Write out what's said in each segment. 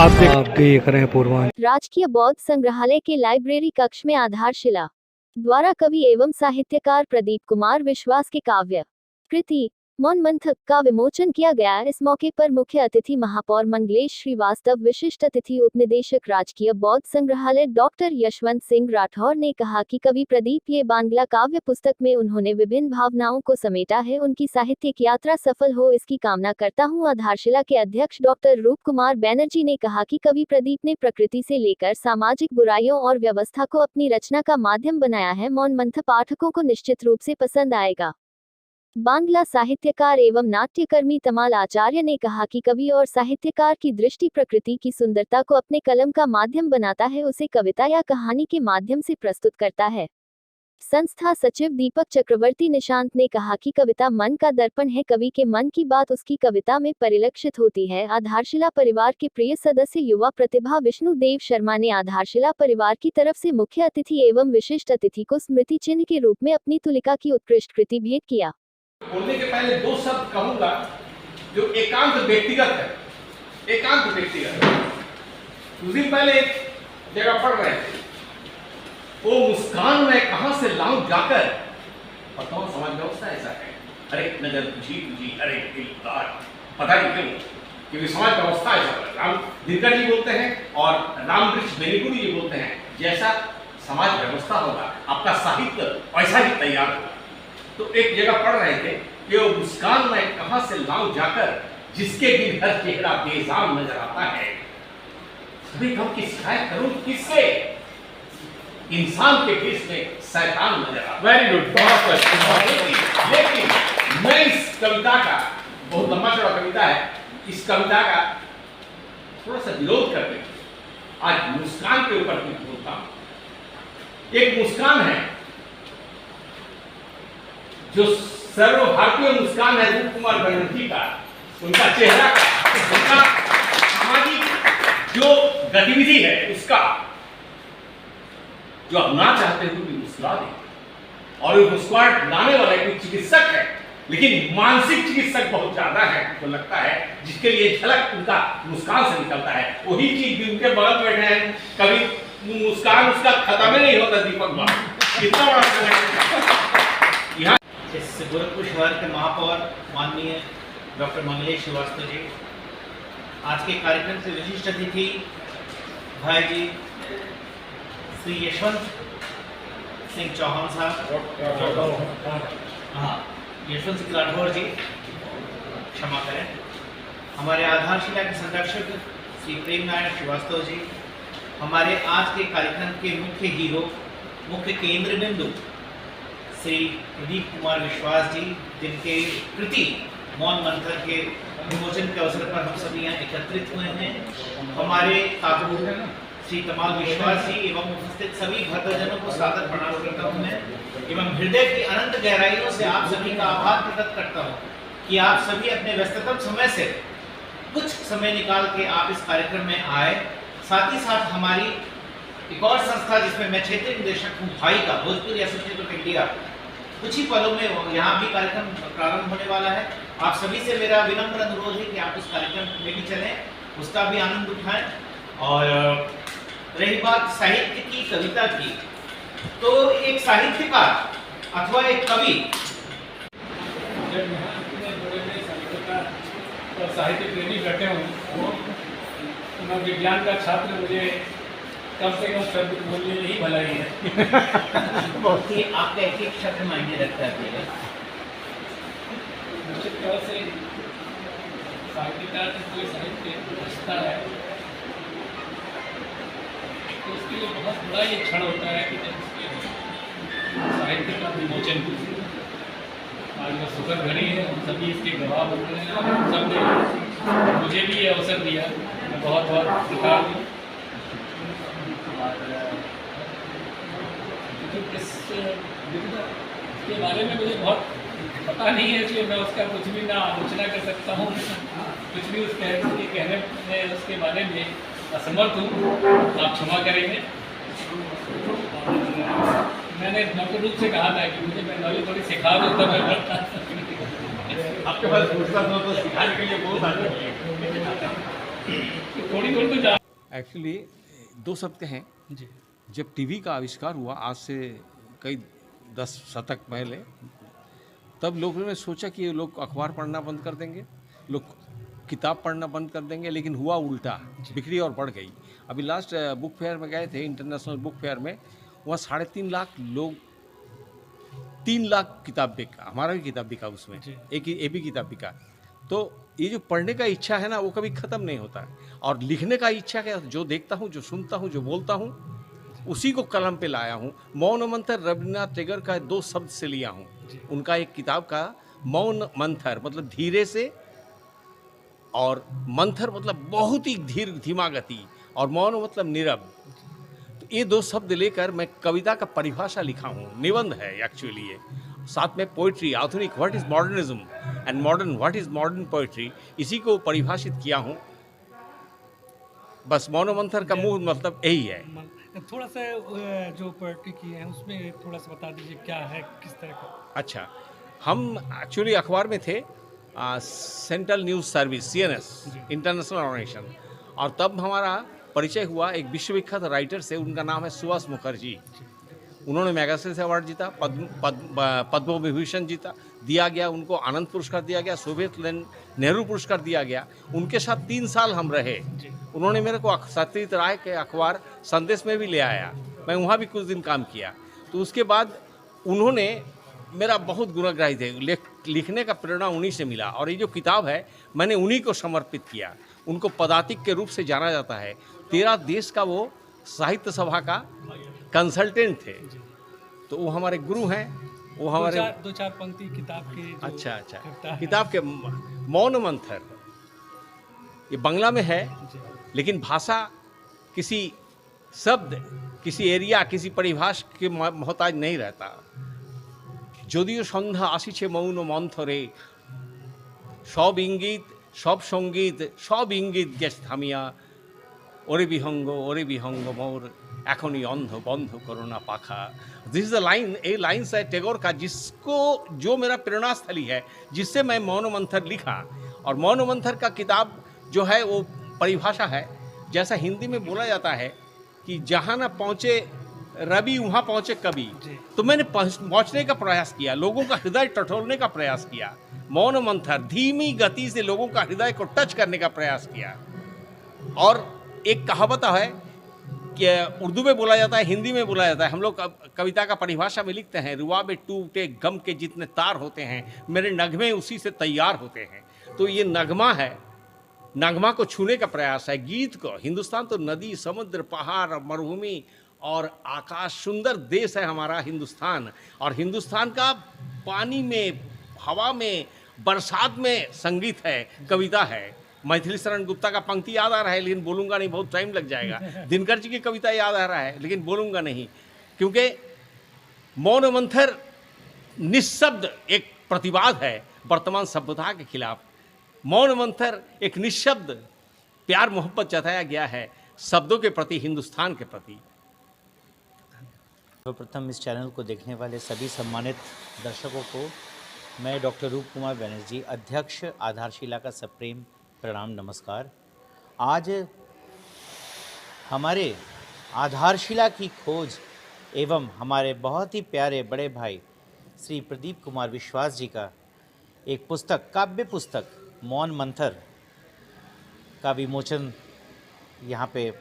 आप देख रहे हैं पूर्वांचल। राजकीय बौद्ध संग्रहालय के लाइब्रेरी कक्ष में आधारशिला द्वारा कवि एवं साहित्यकार प्रदीप कुमार विश्वास के काव्य कृति मौन मंथक का विमोचन किया गया। इस मौके पर मुख्य अतिथि महापौर मंगलेश श्रीवास्तव, विशिष्ट अतिथि उपनिदेशक राजकीय बौद्ध संग्रहालय डॉक्टर यशवंत सिंह राठौर ने कहा कि कवि प्रदीप ये बांग्ला काव्य पुस्तक में उन्होंने विभिन्न भावनाओं को समेटा है। उनकी साहित्यिक यात्रा सफल हो इसकी कामना करता हूं। आधारशिला के अध्यक्ष डॉक्टर रूप कुमार बैनर्जी ने कहा कि कवि प्रदीप ने प्रकृति से लेकर सामाजिक बुराइयों और व्यवस्था को अपनी रचना का माध्यम बनाया है। मौन मंथक पाठकों को निश्चित रूप से पसंद आएगा। बांग्ला साहित्यकार एवं नाट्यकर्मी तमाल आचार्य ने कहा कि कवि और साहित्यकार की दृष्टि प्रकृति की सुंदरता को अपने कलम का माध्यम बनाता है, उसे कविता या कहानी के माध्यम से प्रस्तुत करता है। संस्था सचिव दीपक चक्रवर्ती निशांत ने कहा कि कविता मन का दर्पण है, कवि के मन की बात उसकी कविता में परिलक्षित होती है। आधारशिला परिवार के प्रिय सदस्य युवा प्रतिभा विष्णु देव शर्मा ने आधारशिला परिवार की तरफ से मुख्य अतिथि एवं विशिष्ट अतिथि को स्मृति चिन्ह के रूप में अपनी तुलिका की उत्कृष्ट कृति भेंट किया। बोलने के पहले दो शब्द कहूंगा जो एकांत व्यक्तिगत है। एकांत व्यक्तिगत कुछ दिन पहले एक जगह पढ़ रहे थे, वो मुस्कान मैं कहां से लाऊं जाकर, बताओ समाज व्यवस्था ऐसा है। अरे नजर तुझी अरे दिलदार, पता नहीं क्यों क्योंकि समाज व्यवस्था ऐसा है। राम दिनकर जी बोलते हैं और राम वृक्ष बेनीपुरी जी बोलते हैं, जैसा समाज व्यवस्था होगा आपका साहित्य वैसा ही तैयार होगा। तो एक जगह पढ़ रहे थे कि वो मुस्कान मैं कहां से लाऊं जाकर, जिसके दिन हर चेहरा बेजान नजर आता है। सभी गम की शिकायत करूं किससे? इंसान के बीच में शैतान नजर आता है। वेरी गुड, बहुत अच्छा। लेकिन मैं इस कविता का, बहुत लंबा चौड़ा कविता है, इस कविता का थोड़ा सा विरोध करके आज मुस्कान के ऊपर कुछ बोलता हूं। एक मुस्कान है जो सर्व भारतीय मुस्कान है रूप कुमार बनर्जी का, उनका चेहरा का, उनका सामाजिक जो गतिविधि है उसका, जो आप ना चाहते हुए भी मुस्कुरा दे। और वो मुस्कुराहट लाने वाला एक चिकित्सक है, लेकिन मानसिक चिकित्सक बहुत ज्यादा है तो लगता है, जिसके लिए झलक उनका मुस्कान से निकलता है। वही चीज भी उनके बगल बैठे हैं, कभी मुस्कान उसका खत्म नहीं होता। दीपक बाबू कितना बड़ा यहाँ इस गोरखपुर शहर के महापौर माननीय डॉक्टर मंगलेश श्रीवास्तव जी, आज के कार्यक्रम से विशिष्ट अतिथि भाई जी श्री यशवंत सिंह चौहान साहब, हाँ यशवंत सिंह राठौर जी, क्षमा करें, हमारे आधारशिला के संरक्षक श्री प्रेम नारायण श्रीवास्तव जी, हमारे आज के कार्यक्रम के मुख्य हीरो, मुख्य केंद्र बिंदु श्री प्रदीप कुमार विश्वास जी, जिनके कृति मौन मंथक के विमोचन के अवसर पर हम सभी यहाँ एकत्रित हुए हैं। हमारे काकू श्री तमाल विश्वास जी एवं उपस्थित सभी भक्तजनों को सादर प्रणाम करता हूँ मैं, एवं हृदय की अनंत गहराइयों से आप सभी का आभार प्रकट करता हूँ कि आप सभी अपने व्यस्ततम समय से कुछ समय निकाल के आप इस कार्यक्रम में आए। साथ ही साथ हमारी एक और संस्था जिसमें मैं क्षेत्रीय निदेशक हूँ, भाई का भोजपुरी एसोसिएशन ऑफ इंडिया, कुछ ही पलों में यहाँ भी कार्यक्रम प्रारंभ होने वाला है। आप सभी से मेरा विनम्र अनुरोध है कि आप उस कार्यक्रम में भी चलें, उसका भी आनंद उठाएं। और रही बात साहित्य की, कविता की, तो एक साहित्यकार अथवा एक कवि, जब यहाँ इतने बड़े साहित्यकार और साहित्य प्रेमी बैठे हों, मैं विज्ञान का छात्र, मुझे कम से कम शब्द बोलने में ही भलाई है। बहुत ही आपका एक एक शब्द मायने रखता है। निश्चित तौर से साहित्यकार की कोई साहित्य रचता है तो उसके लिए बहुत बड़ा ये क्षण होता है कि जब उसके साहित्य का विमोचन। आज वो सुखद घड़ी है, हम सभी इसके गवाह होते हैं। सबने मुझे भी ये अवसर दिया, मैं बहुत बहुत सिखा दूँ। इसके बारे में मुझे बहुत पता नहीं है, इसलिए मैं उसका कुछ भी ना आलोचना कर सकता हूँ, कुछ भी उसके कहने में उसके बारे में असमर्थ हूँ, आप क्षमा करेंगे। मैंने नौकर रूप से कहा था कि मुझे बंगाली थोड़ी सिखा दो तब मैं पढ़ता। आपके पास फुर्सत हो तो सिखाने के लिए बहुत आगे थोड़ी थोड़ी तो जा एक्चुअली 2 शब्द हैं। जी जब टीवी का आविष्कार हुआ आज से कई 10 शतक पहले, तब लोगों ने सोचा कि ये लोग अखबार पढ़ना बंद कर देंगे, लोग किताब पढ़ना बंद कर देंगे, लेकिन हुआ उल्टा, बिक्री और बढ़ गई। अभी लास्ट बुक फेयर में गए थे, इंटरनेशनल बुक फेयर में, वहाँ 3.5 लाख लोग 3 लाख किताब बिका, हमारा भी किताब बिका उसमें, एक ये भी किताब बिका। तो ये जो पढ़ने का इच्छा है ना, वो कभी ख़त्म नहीं होता है। और लिखने का इच्छा क्या, जो देखता हूँ, जो सुनता हूँ, जो बोलता हूँ, उसी को कलम पे लाया हूँ। मौन मंथर रविन्द्रनाथ टैगोर का 2 शब्द से लिया हूँ। उनका एक किताब का मौन मंथर मतलब धीरे से, और मंथर मतलब बहुत ही धीमा गति, और मौन मतलब नीरव। तो ये 2 शब्द लेकर मैं कविता का परिभाषा लिखा हूँ, निबंध है एक्चुअली ये। साथ में पोइट्री, आधुनिक what is modernism and modern what is modern poetry, इसी को परिभाषित किया हूँ। बस मौन मंथर का मूल मतलब यही है। थोड़ा सा जो पोएट्री की है उसमें थोड़ा सा बता दीजिए क्या है, किस तरह का। अच्छा, हम एक्चुअली अखबार में थे, central news service CNS, international organisation, और तब हमारा परिचय हुआ एक विश्वविख्यात राइटर से। उनका नाम है सुभाष मुखर्जी। उन्होंने मैगसेसे अवार्ड जीता, पद्म विभूषण जीता, दिया गया उनको, आनंद पुरस्कार दिया गया, सोवियत नेहरू पुरस्कार दिया गया। उनके साथ 3 साल हम रहे। उन्होंने मेरे को सत्यजीत राय के अखबार संदेश में भी ले आया, मैं वहाँ भी कुछ दिन काम किया। तो उसके बाद उन्होंने मेरा बहुत गुणग्राही थे, लिखने का प्रेरणा उन्हीं से मिला। और ये जो किताब है मैंने उन्हीं को समर्पित किया। उनको पदातिक के रूप से जाना जाता है। 13 देश का वो साहित्य सभा का कंसल्टेंट थे। तो वो हमारे गुरु हैं। वो हमारे 2-4 पंक्ति किताब के जो अच्छा किताब के मौन मंथर, ये बांग्ला में है, लेकिन भाषा किसी शब्द, किसी एरिया, किसी परिभाष के मोहताज नहीं रहता। যদিও সন্ধ্যা আসিছে মৌন মন্থরে, সব ইঙ্গিত সব সঙ্গীত সব ইঙ্গিত গেছ থামিয়া, ওরে বিহঙ্গ মোর এখনই অন্ধ বন্ধ করোনা পাখা। दिस इज द लाइन, ये लाइन्स है टैगोर का, जिसको जो मेरा प्रेरणा स्थली है, जिससे मैं मौन मंथर लिखा। और मौन मंथर का किताब जो है वो परिभाषा है, जैसा हिंदी में बोला जाता है कि जहाँ ना पहुँचे रवि वहाँ पहुँचे कवि। तो मैंने पहुँचने का प्रयास किया, लोगों का हृदय टटोलने का प्रयास किया। मौन मंथर धीमी गति से लोगों का हृदय को टच करने का प्रयास किया। और एक कहावत है कि उर्दू में बोला जाता है, हिंदी में बोला जाता है, हम लोग कविता का परिभाषा में लिखते हैं, रुबाबे टूटे गम के जितने तार होते हैं, मेरे नगमे उसी से तैयार होते हैं। तो ये नगमा है, नगमा को छूने का प्रयास है, गीत को। हिंदुस्तान तो नदी, समुद्र, पहाड़, मरुभूमि और आकाश, सुंदर देश है हमारा हिंदुस्तान। और हिंदुस्तान का पानी में, हवा में, बरसात में संगीत है, कविता है। मैथिली शरण गुप्ता का पंक्ति याद आ रहा है, लेकिन बोलूँगा नहीं, बहुत टाइम लग जाएगा। दिनकर जी की कविता याद आ रहा है, लेकिन बोलूँगा नहीं, क्योंकि मौन मंथर निःशब्द एक प्रतिवाद है वर्तमान सभ्यता के खिलाफ। मौन मंथर एक निःशब्द प्यार मोहब्बत जताया गया है शब्दों के प्रति, हिंदुस्तान के प्रति। सर्वप्रथम इस चैनल को देखने वाले सभी सम्मानित दर्शकों को मैं डॉक्टर रूप कुमार बनर्जी, अध्यक्ष आधारशिला का सप्रेम प्रणाम नमस्कार। आज हमारे आधारशिला की खोज एवं हमारे बहुत ही प्यारे बड़े भाई श्री प्रदीप कुमार विश्वास जी का एक पुस्तक, काव्य पुस्तक मौन मंथर का विमोचन यहाँ पे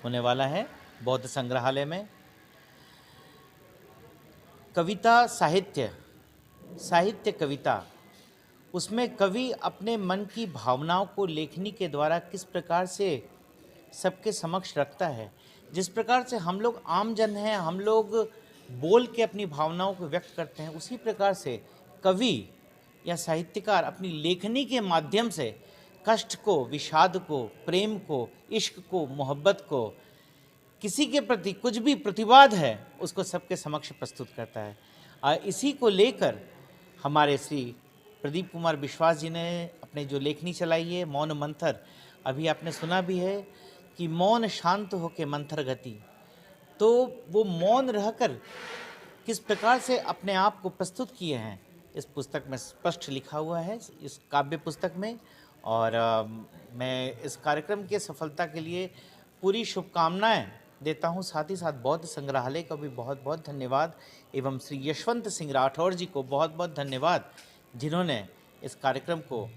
होने वाला है बौद्ध संग्रहालय में। कविता साहित्य कविता, उसमें कवि अपने मन की भावनाओं को लेखनी के द्वारा किस प्रकार से सबके समक्ष रखता है। जिस प्रकार से हम लोग आम जन हैं, हम लोग बोल के अपनी भावनाओं को व्यक्त करते हैं, उसी प्रकार से कवि या साहित्यकार अपनी लेखनी के माध्यम से कष्ट को, विषाद को, प्रेम को, इश्क को, मोहब्बत को, किसी के प्रति कुछ भी प्रतिवाद है, उसको सबके समक्ष प्रस्तुत करता है। और इसी को लेकर हमारे श्री प्रदीप कुमार विश्वास जी ने अपने जो लेखनी चलाई है मौन मंथर, अभी आपने सुना भी है कि मौन शांत हो के मंथर गति। तो वो मौन रहकर किस प्रकार से अपने आप को प्रस्तुत किए हैं, इस पुस्तक में स्पष्ट लिखा हुआ है, इस काव्य पुस्तक में। और मैं इस कार्यक्रम की सफलता के लिए पूरी शुभकामनाएं देता हूं। साथ ही साथ बौद्ध संग्रहालय का भी बहुत बहुत धन्यवाद एवं श्री यशवंत सिंह राठौर जी को बहुत बहुत धन्यवाद, जिन्होंने इस कार्यक्रम को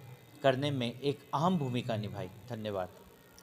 करने में एक अहम भूमिका निभाई। धन्यवाद।